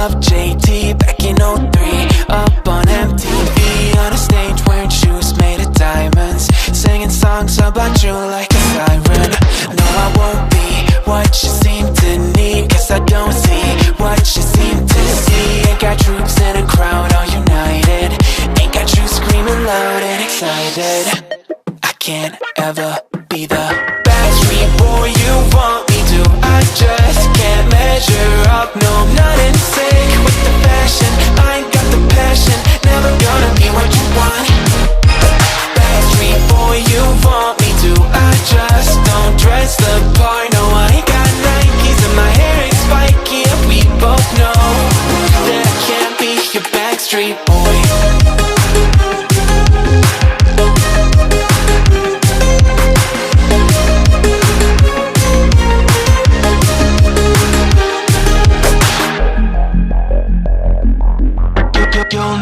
love JT back in '03, up on MTV, on a stage wearing shoes made of diamonds, singing songs about you like a siren. No, I won't be what you seem to need, cause I don't see what you seem to see. Ain't got troops in a crowd all united, ain't got you screaming loud and excited. I can't ever be the backstreet boy you want me to. I just can't measure up, no, I'm not in sync with the fashion. I ain't got the passion, never gonna be what you want. Backstreet boy you want me to. I just don't dress the part, no, I ain't got Nikes and my hair ain't spiky, and we both know that I can't be your backstreet boy. You'll